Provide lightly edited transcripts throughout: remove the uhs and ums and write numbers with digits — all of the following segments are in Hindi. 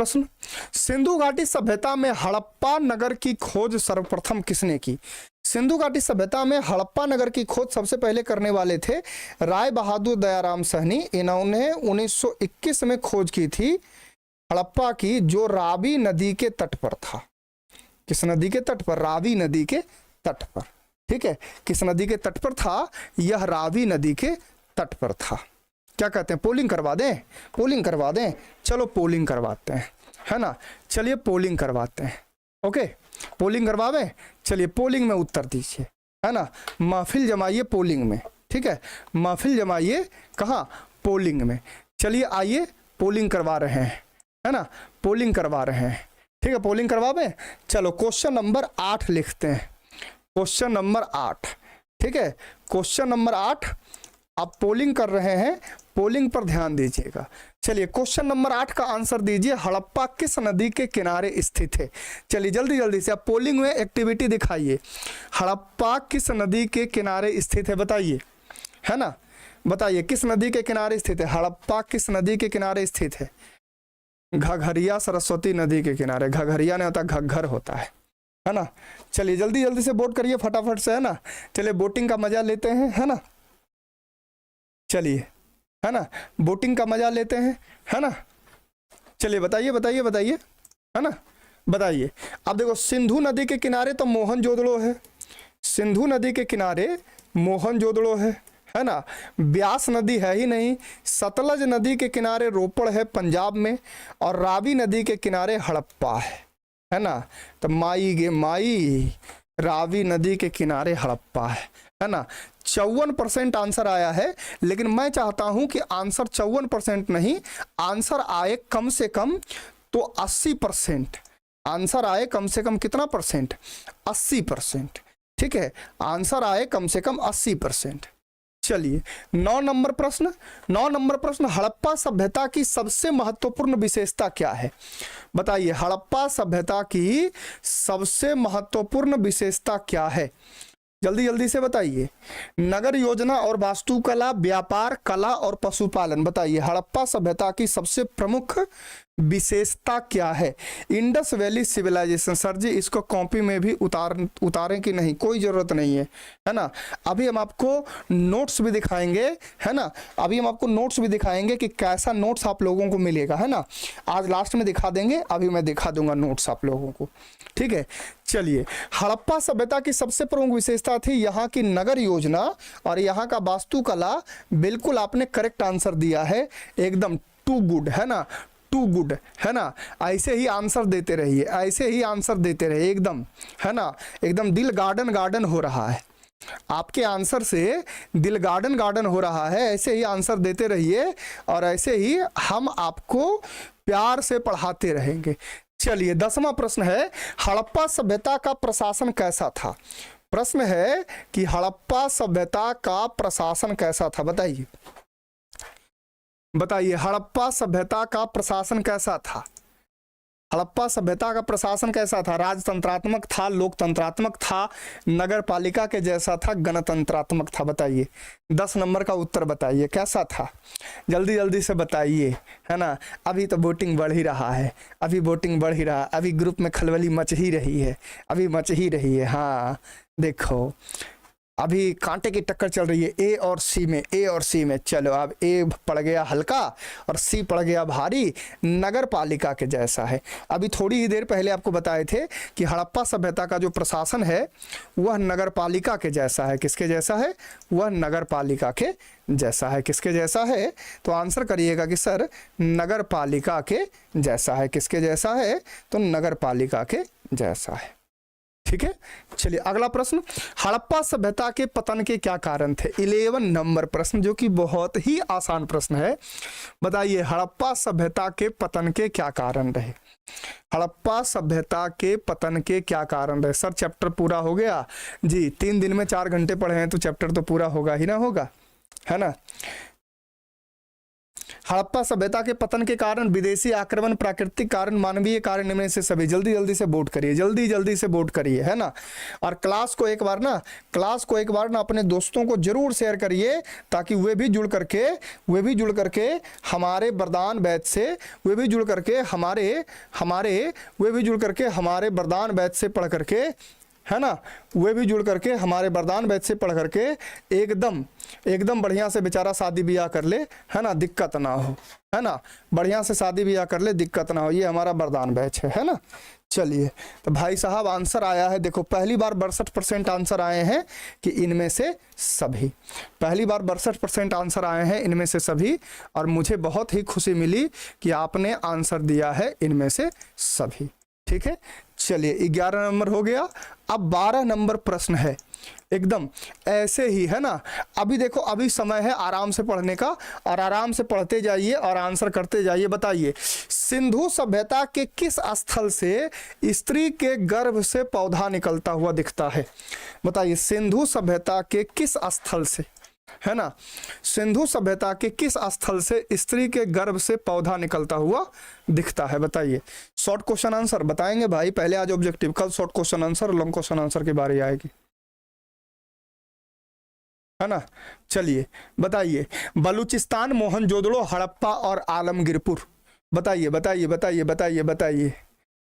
प्रश्न, सिंधु घाटी सभ्यता में हड़प्पा नगर की खोज सर्वप्रथम किसने की? सिंधु घाटी सभ्यता में हड़प्पा नगर की खोज सबसे पहले करने वाले थे राय बहादुर दयाराम सहनी। इन्होंने 1921 में खोज की थी हड़प्पा की, जो रावी नदी के तट पर था। किस नदी के तट पर? रावी नदी के तट पर। ठीक है, किस नदी के तट पर था? यह रावी नदी के तट पर था। क्या कहते हैं, पोलिंग करवा दें? पोलिंग करवा दें, चलो पोलिंग करवाते हैं, है ना। चलिए पोलिंग करवाते हैं, ओके, पोलिंग करवावे। चलिए पोलिंग में उत्तर दीजिए, है ना। महफिल जमाइए पोलिंग में, ठीक है, महफिल जमाइए कहाँ? पोलिंग में। चलिए आइए पोलिंग करवा रहे हैं, है ना, पोलिंग करवा रहे हैं। ठीक है, पोलिंग करवावे। चलो क्वेश्चन नंबर 8 लिखते हैं, क्वेश्चन नंबर 8। ठीक है, क्वेश्चन नंबर 8 आप पोलिंग कर रहे हैं, पोलिंग पर ध्यान दीजिएगा। चलिए क्वेश्चन नंबर 8 का आंसर दीजिए, हड़प्पा किस नदी के किनारे स्थित है? चलिए जल्दी जल्दी से आप पोलिंग में एक्टिविटी दिखाइए। हड़प्पा किस नदी के किनारे स्थित है बताइए, है ना, बताइए किस नदी के किनारे स्थित है? हड़प्पा किस नदी के किनारे स्थित है? घघरिया सरस्वती नदी के किनारे। घघरिया नहीं होता, घग्घर होता है ना। चलिए जल्दी जल्दी से वोट करिए फटाफट से, है ना। चलिए वोटिंग का मजा लेते हैं, है ना। चलिए, है ना, वोटिंग का मजा लेते हैं, है ना। चलिए बताइए बताइए बताइए, है ना, बताइए। अब देखो सिंधु नदी के किनारे तो मोहनजोदड़ो है, सिंधु नदी के किनारे मोहनजोदड़ो है ना। ब्यास नदी है ही नहीं। सतलज नदी के किनारे रोपड़ है पंजाब में, और रावी नदी के किनारे हड़प्पा है ना। तो माई गे माई, रावी नदी के किनारे हड़प्पा है ना। 54% आंसर आया है, लेकिन मैं चाहता हूं कि आंसर 54% नहीं, आंसर आए कम से कम तो 80%। आंसर आए कम से कम कितना परसेंट? 80%। ठीक है, आंसर आए कम से कम 80%। चलिए 9 नंबर प्रश्न, 9 नंबर प्रश्न, हड़प्पा सभ्यता की सबसे महत्वपूर्ण विशेषता क्या है? बताइए, हड़प्पा सभ्यता की सबसे महत्वपूर्ण विशेषता क्या है? जल्दी जल्दी से बताइए। नगर योजना और वास्तुकला, व्यापार, कला और पशुपालन। बताइए हड़प्पा सभ्यता की सबसे प्रमुख विशेषता क्या है? Indus valley civilisation. Sir ji इसको कॉपी में भी उतारें कि नहीं? कोई ज़रूरत नहीं है ना। अभी हम आपको नोट्स भी दिखाएंगे, है ना। अभी हम आपको नोट्स भी दिखाएंगे कि कैसा नोट्स आप लोगों को मिलेगा, है ना। आज लास्ट में दिखा देंगे, अभी मैं दिखा दूंगा नोट्स आप लोगों को, ठीक है। चलिए, हड़प्पा सभ्यता की सबसे प्रमुख विशेषता थी यहाँ की नगर योजना और यहाँ का वास्तुकला। बिल्कुल आपने करेक्ट आंसर दिया है, एकदम टू गुड, है ना, टू गुड, है ना। ऐसे ही आंसर देते रहिए, ऐसे ही आंसर देते रहिए, एकदम, है ना, एकदम दिल गार्डन गार्डन हो रहा है आपके आंसर से, दिल गार्डन गार्डन हो रहा है। ऐसे ही आंसर देते रहिए और ऐसे ही हम आपको प्यार से पढ़ाते रहेंगे। चलिए 10वां प्रश्न है, हड़प्पा सभ्यता का प्रशासन कैसा था? प्रश्न है कि हड़प्पा सभ्यता का प्रशासन कैसा था? बताइए बताइए, हड़प्पा सभ्यता का प्रशासन कैसा था? हड़प्पा सभ्यता का प्रशासन कैसा था? राजतंत्रात्मक था, लोकतंत्रात्मक था, नगर पालिका के जैसा था, गणतंत्रात्मक था? बताइए 10 नंबर का उत्तर बताइए, कैसा था? जल्दी जल्दी से बताइए, है ना। अभी तो वोटिंग बढ़ ही रहा है, अभी वोटिंग बढ़ ही रहा है, अभी ग्रुप में खलबली मच ही रही है, अभी मच ही रही है। हाँ देखो, अभी कांटे की टक्कर चल रही है ए और सी में, ए और सी में। चलो अब ए पड़ गया हल्का और सी पड़ गया भारी, नगर पालिका के जैसा है। अभी थोड़ी ही देर पहले आपको बताए थे कि हड़प्पा सभ्यता का जो प्रशासन है वह नगर पालिका के जैसा है। किसके जैसा है? वह नगर पालिका के जैसा है। किसके जैसा है? तो आंसर करिएगा कि सर नगर पालिका के जैसा है। किसके जैसा है? तो नगर पालिका के जैसा है, ठीक है। चलिए अगला प्रश्न, हड़प्पा सभ्यता के पतन के क्या कारण थे? 11 नंबर प्रश्न, जो कि बहुत ही आसान प्रश्न है। बताइए हड़प्पा सभ्यता के पतन के क्या कारण रहे? हड़प्पा सभ्यता के पतन के क्या कारण रहे? सर चैप्टर पूरा हो गया जी, 3 दिन में 4 घंटे पढ़े हैं तो चैप्टर तो पूरा होगा ही ना, होगा, है ना। हड़प्पा सभ्यता के पतन के कारण, विदेशी आक्रमण, प्राकृतिक कारण, मानवीय कारण, इनमें से सभी। जल्दी जल्दी से वोट करिए, जल्दी जल्दी से वोट करिए, है ना। और क्लास को एक बार ना अपने दोस्तों को जरूर शेयर करिए, ताकि वे भी जुड़ करके हमारे वरदान बैच से, वे भी जुड़ करके हमारे वरदान बैच से पढ़ करके, है ना, वे भी जुड़ करके हमारे वरदान बैच से पढ़ करके एकदम बढ़िया से बेचारा शादी ब्याह कर ले, है ना, दिक्कत ना हो, है ना, बढ़िया से शादी ब्याह कर ले, दिक्कत ना हो। ये हमारा वरदान बैच है ना। चलिए, तो भाई साहब आंसर आया है, देखो पहली बार 62% आंसर आए हैं कि इनमें से सभी, पहली बार 62% आंसर आए हैं इनमें से सभी। और मुझे बहुत ही खुशी मिली कि आपने आंसर दिया है इनमें से सभी। ठीक है, चलिए 11 नंबर हो गया। अब 12 नंबर प्रश्न है, एकदम ऐसे ही, है ना। अभी देखो, अभी समय है आराम से पढ़ने का, और आराम से पढ़ते जाइए और आंसर करते जाइए। बताइए, सिंधु सभ्यता के किस स्थल से स्त्री के गर्भ से पौधा निकलता हुआ दिखता है? बताइए, सिंधु सभ्यता के किस स्थल से, है ना, सिंधु सभ्यता के किस स्थल से स्त्री के गर्भ से पौधा निकलता हुआ दिखता है? बताइए। शॉर्ट क्वेश्चन आंसर बताएंगे भाई, पहले आज ऑब्जेक्टिव, कल short question answer, long question answer की बारी आएगी, है ना। चलिए बताइए, बलूचिस्तान, मोहनजोदड़ो, हड़प्पा और आलमगीरपुर। बताइए बताइए बताइए बताइए बताइए,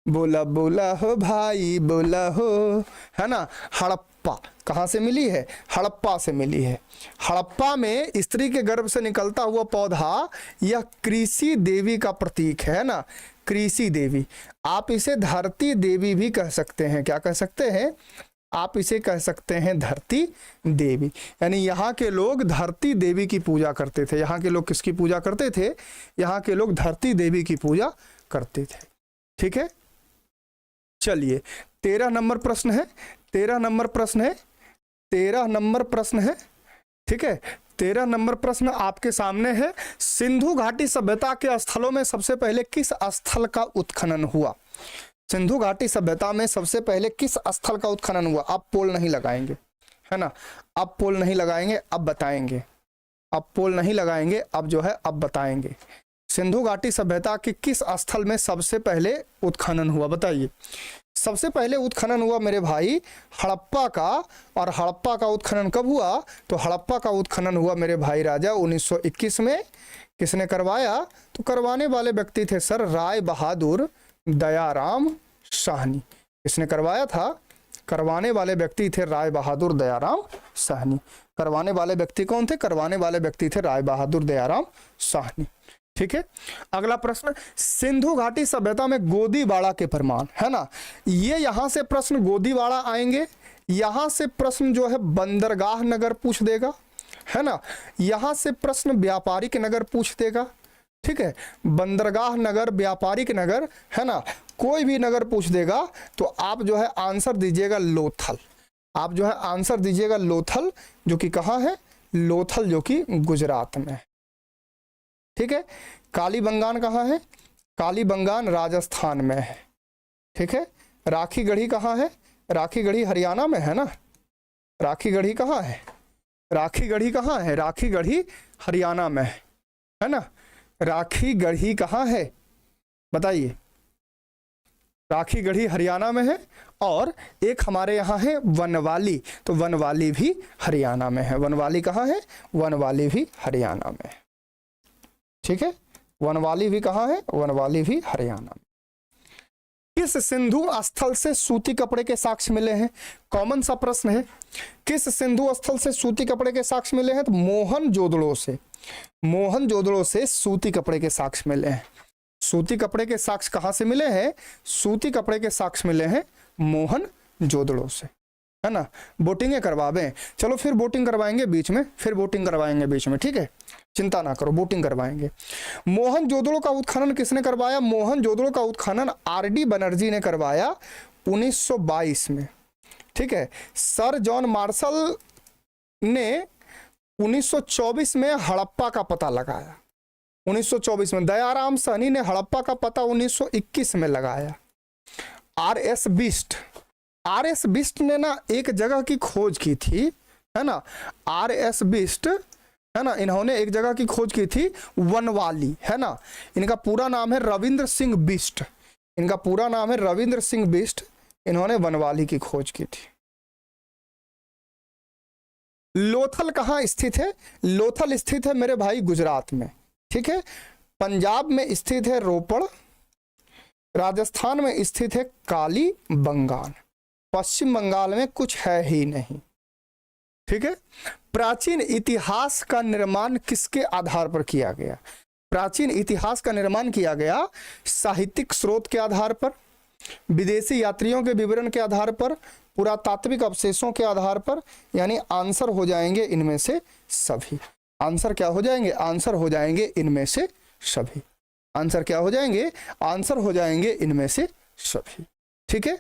बोला बोला हो भाई, बोला हो, है ना। हड़प्पा कहाँ से मिली है? हड़प्पा से मिली है। हड़प्पा में स्त्री के गर्भ से निकलता हुआ पौधा, यह कृषि देवी का प्रतीक है ना, कृषि देवी। आप इसे धरती देवी भी कह सकते हैं। क्या कह सकते हैं? आप इसे कह सकते हैं धरती देवी। यानी यहाँ के लोग धरती देवी की पूजा करते थे। यहाँ के लोग किसकी पूजा करते थे? यहाँ के लोग धरती देवी की पूजा करते थे। ठीक है, चलिए 13 नंबर प्रश्न है, 13 नंबर प्रश्न है, 13 नंबर प्रश्न है। ठीक है, 13 नंबर प्रश्न आपके सामने है। सिंधु घाटी सभ्यता के स्थलों में सबसे पहले किस स्थल का उत्खनन हुआ? सिंधु घाटी सभ्यता में सबसे पहले किस स्थल का उत्खनन हुआ? आप पोल नहीं लगाएंगे, है ना, आप पोल नहीं लगाएंगे, अब बताएंगे। अब पोल नहीं लगाएंगे, अब जो है अब बताएंगे। सिंधु घाटी सभ्यता के किस स्थल में सबसे पहले उत्खनन हुआ? बताइए। सबसे पहले उत्खनन हुआ मेरे भाई हड़प्पा का। और हड़प्पा का उत्खनन कब हुआ? तो हड़प्पा का उत्खनन हुआ मेरे भाई राजा 1921 में। किसने करवाया? तो करवाने वाले व्यक्ति थे सर राय बहादुर दयाराम साहनी। किसने करवाया था? करवाने वाले व्यक्ति थे राय बहादुर दयाराम साहनी। करवाने वाले व्यक्ति कौन थे? करवाने वाले व्यक्ति थे राय बहादुर दयाराम साहनी। ठीक है, अगला प्रश्न, सिंधु घाटी सभ्यता में गोदीवाड़ा के प्रमाण, है ना। ये यहां से प्रश्न गोदीवाड़ा आएंगे, यहां से प्रश्न जो है बंदरगाह नगर पूछ देगा, है ना। यहां से प्रश्न व्यापारिक नगर पूछ देगा। ठीक है, बंदरगाह नगर, व्यापारिक नगर, है ना, कोई भी नगर पूछ देगा तो आप जो है आंसर दीजिएगा लोथल। आप जो है आंसर दीजिएगा लोथल, जो कि कहाँ है? लोथल, जो कि गुजरात में है। ठीक है, कालीबंगान कहाँ है? कालीबंगान राजस्थान में है। ठीक है, राखीगढ़ी कहाँ है? राखीगढ़ी हरियाणा में है ना। राखीगढ़ी कहाँ है? राखीगढ़ी कहाँ है? राखीगढ़ी हरियाणा में है ना। राखीगढ़ी कहाँ है? बताइए। राखीगढ़ी हरियाणा में है। और एक हमारे यहाँ है वनवाली, तो वनवाली भी हरियाणा में है। वनवाली कहाँ है? वनवाली भी हरियाणा में है। ठीक है, वनवाली भी कहाँ है? वनवाली भी हरियाणा में। किस सिंधु स्थल से सूती कपड़े के साक्ष्य मिले हैं? कॉमन सा प्रश्न है। किस सिंधु स्थल से सूती कपड़े के साक्ष्य मिले हैं? तो मोहनजोदड़ो से, मोहनजोदड़ो से सूती कपड़े के साक्ष्य मिले हैं। सूती कपड़े के साक्ष्य कहाँ से मिले हैं? सूती कपड़े के साक्ष्य मिले हैं मोहनजोदड़ो से, है ना। वोटिंग करवावें, चलो फिर वोटिंग करवाएंगे बीच में, फिर वोटिंग करवाएंगे बीच में। ठीक है, चिंता ना करो, वोटिंग करवाएंगे। मोहनजोदड़ो का उत्खनन किसने करवाया? मोहनजोदड़ो का उत्खनन आरडी बनर्जी ने करवाया 1922 में। ठीक है, सर जॉन मार्शल ने 1924 में हड़प्पा का पता लगाया। 1924 में दयाराम साहनी ने हड़प्पा का पता 1921 में लगाया। आर.एस. बिस्ट ने ना एक जगह की खोज की थी, है ना। आर.एस. बिस्ट है ना। इन्होंने एक जगह की खोज की थी, वनवाली, है ना। इनका पूरा नाम है रविंद्र सिंह बिष्ट, इनका पूरा नाम है रविंद्र सिंह बिष्ट। इन्होंने वनवाली की खोज की थी। लोथल कहाँ स्थित है? लोथल स्थित है मेरे भाई गुजरात में, ठीक है। पंजाब में स्थित है रोपड़, राजस्थान में स्थित है काली बंगाल, पश्चिम बंगाल में कुछ है ही नहीं, ठीक है। प्राचीन इतिहास का निर्माण किसके आधार पर किया गया? प्राचीन इतिहास का निर्माण किया गया साहित्यिक स्रोत के आधार पर, विदेशी यात्रियों के विवरण के आधार पर, पुरातात्विक अवशेषों के आधार पर। यानी आंसर हो जाएंगे इनमें से सभी। आंसर क्या हो जाएंगे? आंसर हो जाएंगे इनमें से सभी। आंसर क्या हो जाएंगे? आंसर हो जाएंगे इनमें से सभी, ठीक है।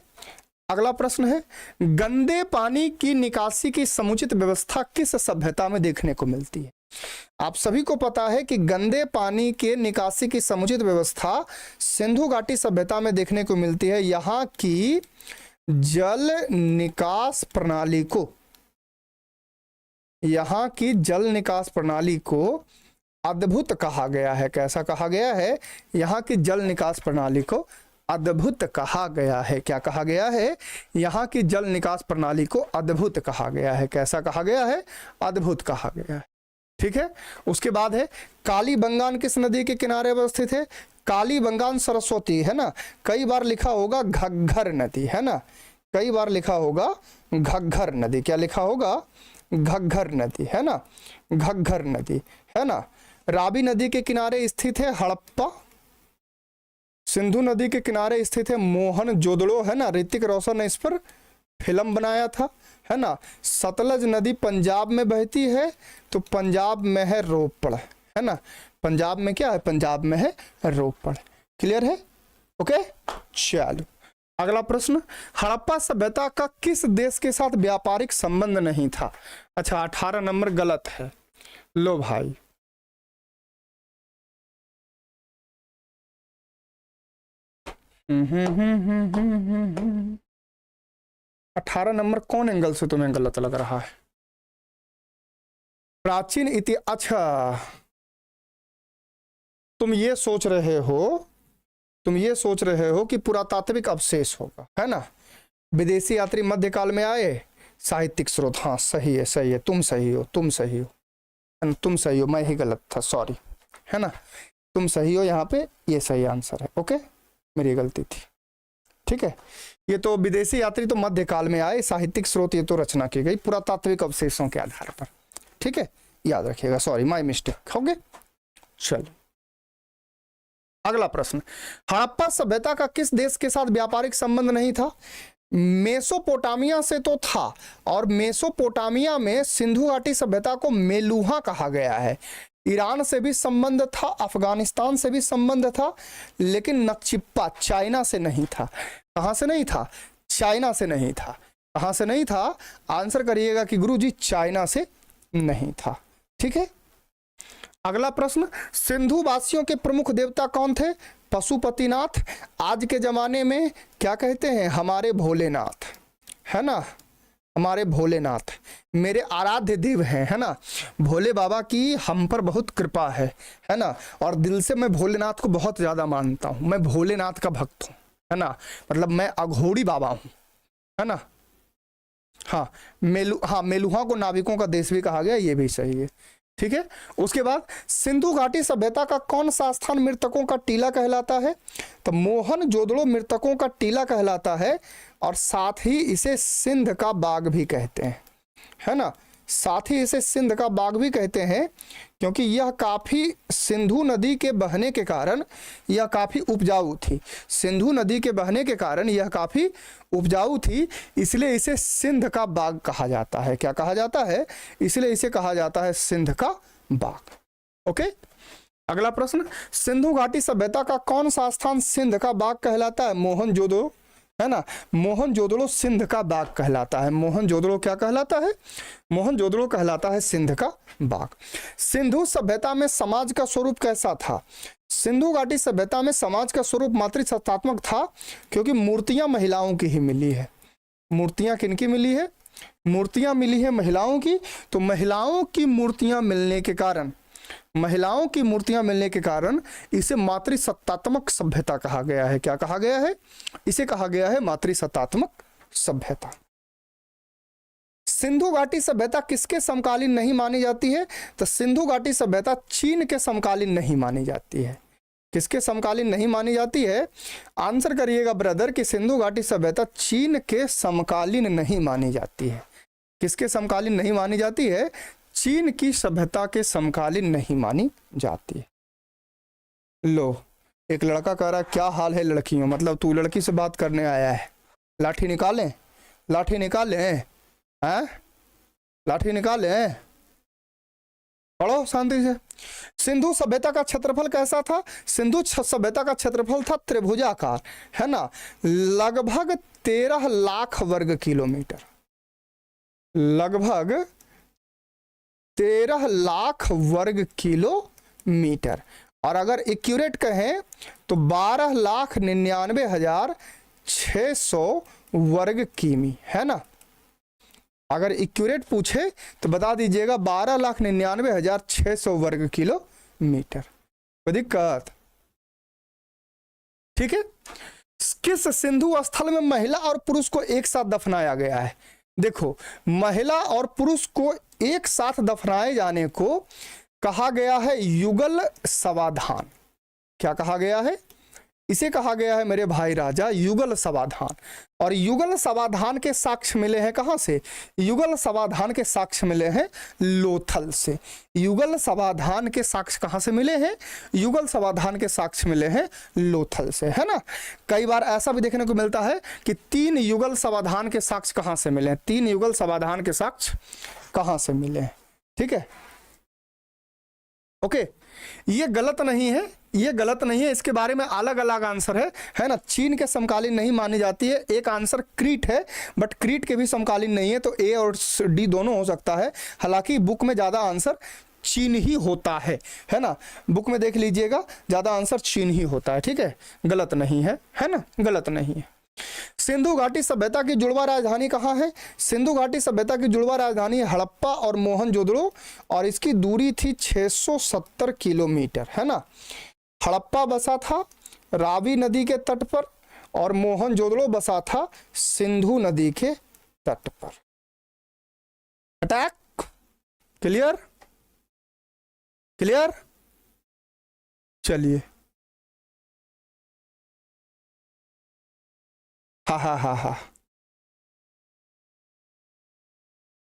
अगला प्रश्न है, गंदे पानी की निकासी की समुचित व्यवस्था किस सभ्यता में देखने को मिलती है? आप सभी को पता है कि गंदे पानी के निकासी की समुचित व्यवस्था सिंधु घाटी सभ्यता में देखने को मिलती है। यहाँ की जल निकास प्रणाली को, यहाँ की जल निकास प्रणाली को अद्भुत कहा गया है। कैसा कहा गया है? यहाँ की जल निकास प्रणाली को अद्भुत कहा गया है। क्या कहा गया है? यहाँ की जल निकास प्रणाली को अद्भुत कहा गया है। कैसा कहा गया है? अद्भुत कहा गया है, ठीक है। उसके बाद है, काली बंगान किस नदी के किनारे अवस्थित है? काली बंगान सरस्वती, है ना। कई बार लिखा होगा घग्घर नदी, है ना। कई बार लिखा होगा घग्घर नदी। क्या लिखा होगा? घग्घर नदी, है ना। घग्घर नदी, है ना। रावी नदी के किनारे स्थित है हड़प्पा। सिंधु नदी के किनारे स्थित है मोहनजोदड़ो, है ना। ऋतिक रोशन ने इस पर फिल्म बनाया था, है ना। सतलज नदी पंजाब में बहती है, तो पंजाब में है रोपड़, है ना। पंजाब में क्या है? पंजाब में है रोपड़। क्लियर है? ओके, चलो अगला प्रश्न, हड़प्पा सभ्यता का किस देश के साथ व्यापारिक संबंध नहीं था? अच्छा, 18 नंबर गलत है। लो भाई, हम्म 18 नंबर कौन एंगल से तुम्हें गलत लग रहा है? प्राचीन इतिहास। अच्छा, तुम ये सोच रहे हो कि पुरातात्विक अवशेष होगा, है ना। विदेशी यात्री मध्यकाल में आए, साहित्यिक स्रोत। हाँ सही है, सही है, तुम सही हो, मैं ही गलत था, सॉरी, है ना। तुम सही हो, यहाँ पे ये सही आंसर है। ओके, मेरी गलती थी, ठीक है। ये तो विदेशी यात्री तो मध्यकाल में आए, साहित्यिक स्रोत ये तो रचना की गई पुरातात्विक अवशेषों के आधार पर, ठीक है, याद रखिएगा, सॉरी माय मिस्टेक। हो गए, चलो अगला प्रश्न, हड़प्पा सभ्यता का किस देश के साथ व्यापारिक संबंध नहीं था? मेसोपोटामिया से तो था, और मेसोपोटामिया में सिंधु घाटी सभ्यता को मेलुहा कहा गया है। ईरान से भी संबंध था, अफगानिस्तान से भी संबंध था, लेकिन नक्चिप्पा चाइना से नहीं था। कहां से नहीं था? चाइना से नहीं था। कहां से नहीं था? आंसर करिएगा कि गुरुजी चाइना से नहीं था, ठीक है। अगला प्रश्न, सिंधु वासियों के प्रमुख देवता कौन थे? पशुपतिनाथ। आज के जमाने में क्या कहते हैं? हमारे भोलेनाथ, है ना। हमारे भोलेनाथ मेरे आराध्य देव हैं, है ना। भोले बाबा की हम पर बहुत कृपा है ना। और दिल से मैं भोलेनाथ को बहुत ज्यादा मानता हूँ, मैं भोलेनाथ का भक्त हूँ, है ना। मतलब मैं अघोड़ी बाबा हूँ, है ना। हाँ मेलुहा को नाविकों का देश भी कहा गया, ये भी सही है, ठीक है। उसके बाद सिंधु घाटी सभ्यता का कौन सा स्थान मृतकों का टीला कहलाता है? तो मोहनजोदड़ो मृतकों का टीला कहलाता है, और साथ ही इसे सिंध का बाग भी कहते हैं, है ना। साथ ही इसे सिंध का बाग भी कहते हैं, क्योंकि यह काफी सिंधु नदी के बहने के कारण यह काफी उपजाऊ थी। सिंधु नदी के बहने के कारण यह काफी उपजाऊ थी, इसलिए इसे सिंध का बाग कहा जाता है। क्या कहा जाता है? इसलिए इसे कहा जाता है सिंध का बाग। ओके, अगला प्रश्न, सिंधु घाटी सभ्यता का कौन सा स्थान सिंध का बाग कहलाता है? मोहनजोदड़ो, है ना। मोहनजोदड़ो सिंध का बाग कहलाता है। मोहनजोदड़ो क्या कहलाता है? मोहनजोदड़ो कहलाता है सिंध का बाग। सिंधु सभ्यता में समाज का स्वरूप कैसा था? सिंधु घाटी सभ्यता में समाज का स्वरूप मातृसत्तात्मक था, क्योंकि मूर्तियां महिलाओं की ही मिली है। मूर्तियां किनकी मिली है? मूर्तियां मिली है महिलाओं की, तो महिलाओं की मूर्तियां मिलने के कारण, महिलाओं की मूर्तियां मिलने के कारण इसे मातृसत्तात्मक सभ्यता कहा गया है। क्या कहा गया है? इसे कहा गया है मातृसत्तात्मक सभ्यता। सिंधु घाटी सभ्यता किसके समकालीन नहीं मानी जाती है? तो सिंधु घाटी सभ्यता चीन के समकालीन नहीं मानी जाती है। किसके समकालीन नहीं मानी जाती है? आंसर करिएगा ब्रदर कि सिंधु घाटी सभ्यता चीन के समकालीन नहीं मानी जाती है। किसके समकालीन नहीं मानी जाती है? चीन की सभ्यता के समकालीन नहीं मानी जाती है। लो, एक लड़का कह रहा है क्या हाल है लड़कियों, मतलब तू लड़की से बात करने आया है, लाठी निकालें, लाठी निकालें, हैं, लाठी निकालें, पढ़ो शांति से। सिंधु सभ्यता का क्षेत्रफल कैसा था? सिंधु सभ्यता का क्षेत्रफल था त्रिभुजाकार, है ना, लगभग 13 लाख वर्ग किलोमीटर, लगभग 13 लाख वर्ग किलोमीटर। और अगर एक्यूरेट कहें तो 12,99,600 वर्ग किमी, है ना। अगर एक्यूरेट पूछे तो बता दीजिएगा 12,99,600 वर्ग किलोमीटर। कोई दिक्कत? ठीक है। किस सिंधु स्थल में महिला और पुरुष को एक साथ दफनाया गया है? देखो, महिला और पुरुष को एक साथ दफनाए जाने को कहा गया है युगल समाधान। क्या कहा गया है? इसे कहा गया है मेरे भाई राजा युगल समाधान। और युगल समाधान के साक्ष्य मिले हैं कहां से? युगल समाधान के साक्ष्य मिले हैं लोथल से। युगल समाधान के साक्ष्य कहां से मिले हैं? युगल समाधान के साक्ष्य मिले हैं लोथल से, है ना। कई बार ऐसा भी देखने को मिलता है कि 3 युगल समाधान के साक्ष्य कहां से मिले हैं, 3 युगल समाधान के साक्ष्य कहां से मिले हैं। ठीक है, ओके। ये गलत नहीं है, ये गलत नहीं है, इसके बारे में अलग अलग आंसर है ना। चीन के समकालीन नहीं मानी जाती है। एक आंसर क्रीट है, बट क्रीट के भी समकालीन नहीं है, तो ए और डी दोनों हो सकता है। हालांकि बुक में ज्यादा आंसर चीन ही होता है ना। बुक में देख लीजिएगा, ज्यादा आंसर चीन ही होता है। ठीक है, गलत नहीं है ना, गलत नहीं है। सिंधु घाटी सभ्यता की जुड़वा राजधानी कहाँ है? सिंधु घाटी सभ्यता की जुड़वा राजधानी हड़प्पा और मोहनजोदड़ो, और इसकी दूरी थी 670 किलोमीटर, है ना। हड़प्पा बसा था रावी नदी के तट पर और मोहनजोदड़ो बसा था सिंधु नदी के तट पर। Attack clear? क्लियर? चलिए, हा।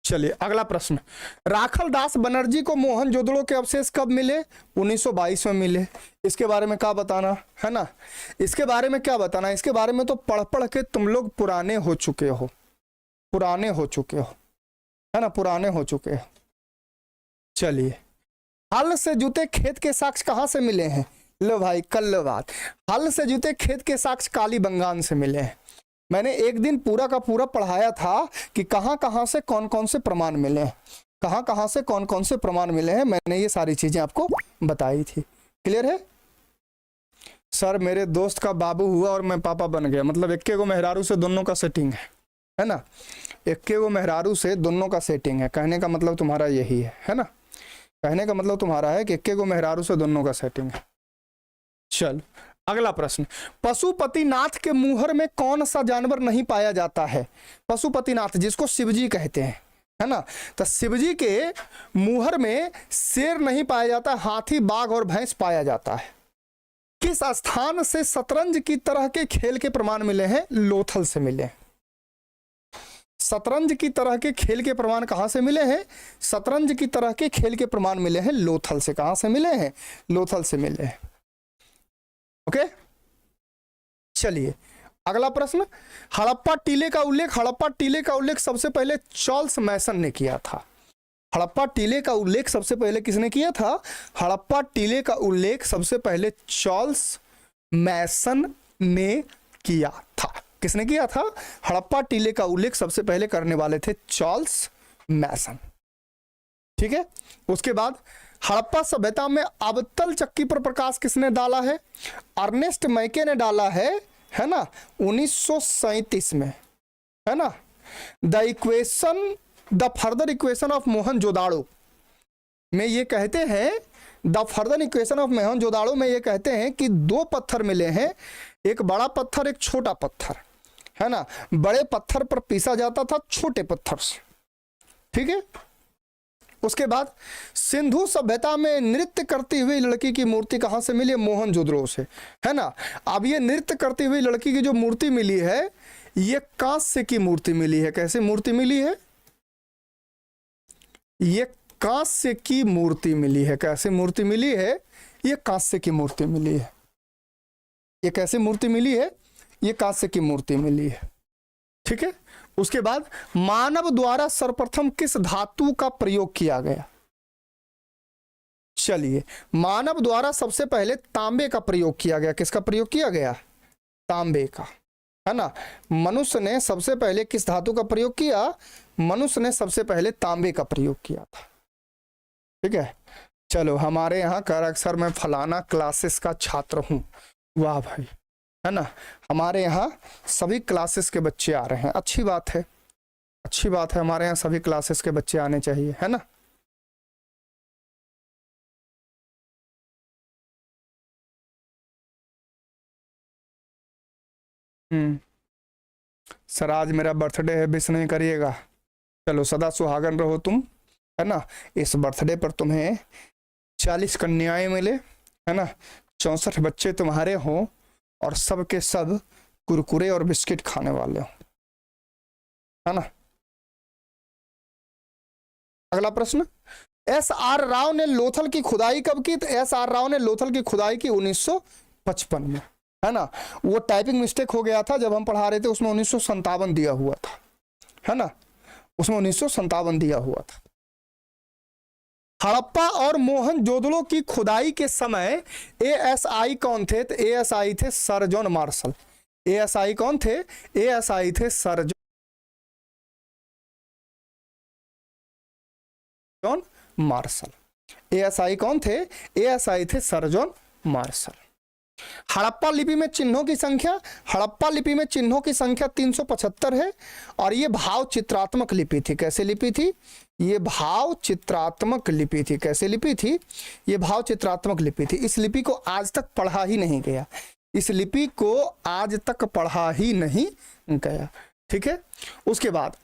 चलिए अगला प्रश्न। राखल दास बनर्जी को मोहनजोदड़ो के अवशेष कब मिले? 1922 में मिले। इसके बारे में क्या बताना है ना, इसके बारे में क्या बताना? इसके बारे में तो पढ़ पढ़ के तुम लोग पुराने हो चुके हो, पुराने हो चुके हो, है ना, पुराने हो चुके हो। चलिए, हल से जुते खेत के साक्ष्य कहाँ से मिले हैं? लो भाई, कल बात। हल से जुते खेत के साक्ष्य कालीबंगान से मिले हैं। मैंने एक दिन पूरा का पूरा पढ़ाया था कि कहाँ कहाँ से कौन कौन से प्रमाण मिले हैं, कहाँ कहाँ से कौन कौन से प्रमाण मिले हैं। मैंने ये सारी चीजें आपको बताई थी। क्लियर है? सर मेरे दोस्त का बाबू हुआ और मैं पापा बन गया, मतलब इक्के को मेहरारू से दोनों का सेटिंग है ना। इक्के को मेहरारू से दोनों का सेटिंग है। कहने का मतलब तुम्हारा यही है ना। कहने का मतलब तुम्हारा है कि इक्के को मेहरारू से दोनों का सेटिंग है। चल अगला प्रश्न। पशुपतिनाथ के मुहर में कौन सा जानवर नहीं पाया जाता है? पशुपतिनाथ जिसको शिवजी कहते हैं, है ना, तो शिवजी के मुहर में शेर नहीं पाया जाता, हाथी, बाघ और भैंस पाया जाता है। किस स्थान से शतरंज की तरह के खेल के प्रमाण मिले हैं? लोथल से मिले। शतरंज की तरह के खेल के प्रमाण कहां से मिले हैं? शतरंज की तरह के खेल के प्रमाण मिले हैं लोथल से। कहां से मिले हैं? लोथल से मिले हैं। ओके, चलिए अगला प्रश्न। हड़प्पा टीले का उल्लेख सबसे पहले चार्ल्स मैसन ने किया था। हड़प्पा टीले का उल्लेख सबसे पहले किसने किया था? हड़प्पा टीले का उल्लेख सबसे पहले चार्ल्स मैसन ने किया था। किसने किया था? हड़प्पा टीले का उल्लेख सबसे पहले करने वाले थे चार्ल्स मैसन। ठीक है, उसके बाद हड़प्पा सभ्यता में अबतल चक्की पर प्रकाश किसने डाला है? अर्नेस्ट मैके ने डाला है ना, 1937 में, है ना, the equation, the further equation of Mohenjodaro में ये कहते हैं, the further equation of Mohenjodaro में ये कहते हैं कि दो पत्थर मिले हैं, एक बड़ा पत्थर एक छोटा पत्थर, है ना। बड़े पत्थर पर पीसा जाता था छोटे पत्थर से, ठीक है। उसके बाद सिंधु सभ्यता में नृत्य करती हुई लड़की की मूर्ति कहाँ से मिली? मोहनजोदड़ो से, है ना। अब ये नृत्य करती हुई लड़की की जो मूर्ति मिली है ये कांस्य की मूर्ति मिली है। कैसे मूर्ति मिली है? ये कांस्य की मूर्ति मिली है। कैसे मूर्ति मिली है? ये कांस्य की मूर्ति मिली है। ये कैसे मूर्ति मिली है? ये कांस्य की मूर्ति मिली है, ठीक है। उसके बाद मानव द्वारा सर्वप्रथम किस धातु का प्रयोग किया गया? चलिए, मानव द्वारा सबसे पहले तांबे का प्रयोग किया गया। किसका प्रयोग किया गया? तांबे का, है ना। मनुष्य ने सबसे पहले किस धातु का प्रयोग किया? मनुष्य ने सबसे पहले तांबे का प्रयोग किया था, ठीक है। चलो, हमारे यहाँ कर अक्सर मैं फलाना क्लासेस का छात्र हूं। वाह भाई, है ना। हमारे यहाँ सभी क्लासेस के बच्चे आ रहे हैं, अच्छी बात है, अच्छी बात है। हमारे यहाँ सभी क्लासेस के बच्चे आने चाहिए, है ना। सर आज मेरा बर्थडे है, विश नहीं करिएगा। चलो, सदा सुहागन रहो तुम, है ना। इस बर्थडे पर तुम्हें 40 कन्याएं मिले, है ना, 64 बच्चे तुम्हारे हों और सब के सब कुरकुरे और बिस्किट खाने वाले हो, है ना। अगला प्रश्न, एस आर राव ने लोथल की खुदाई कब की? तो एस आर राव ने लोथल की खुदाई की 1955 में, है ना। वो टाइपिंग मिस्टेक हो गया था जब हम पढ़ा रहे थे, उसमें 1957 दिया हुआ था, है ना, उसमें 1957 दिया हुआ था। हड़प्पा और मोहनजोदड़ो की खुदाई के समय एएसआई कौन थे? तो एएसआई थे सर जॉन मार्शल। एएसआई कौन थे? एएसआई थे सर जॉन मार्शल। एएसआई कौन थे? एएसआई थे सर जॉन मार्शल। हड़प्पा लिपि में चिन्हों की संख्या, हड़प्पा लिपि में चिन्हों की संख्या 375 है और ये भाव चित्रात्मक लिपि थी। कैसे लिपि थी? ये भाव चित्रात्मक लिपि थी। कैसे लिपि थी? ये भाव चित्रात्मक लिपि थी। इस लिपि को आज तक पढ़ा ही नहीं गया, इस लिपि को आज तक पढ़ा ही नहीं गया, ठीक है। उसके बाद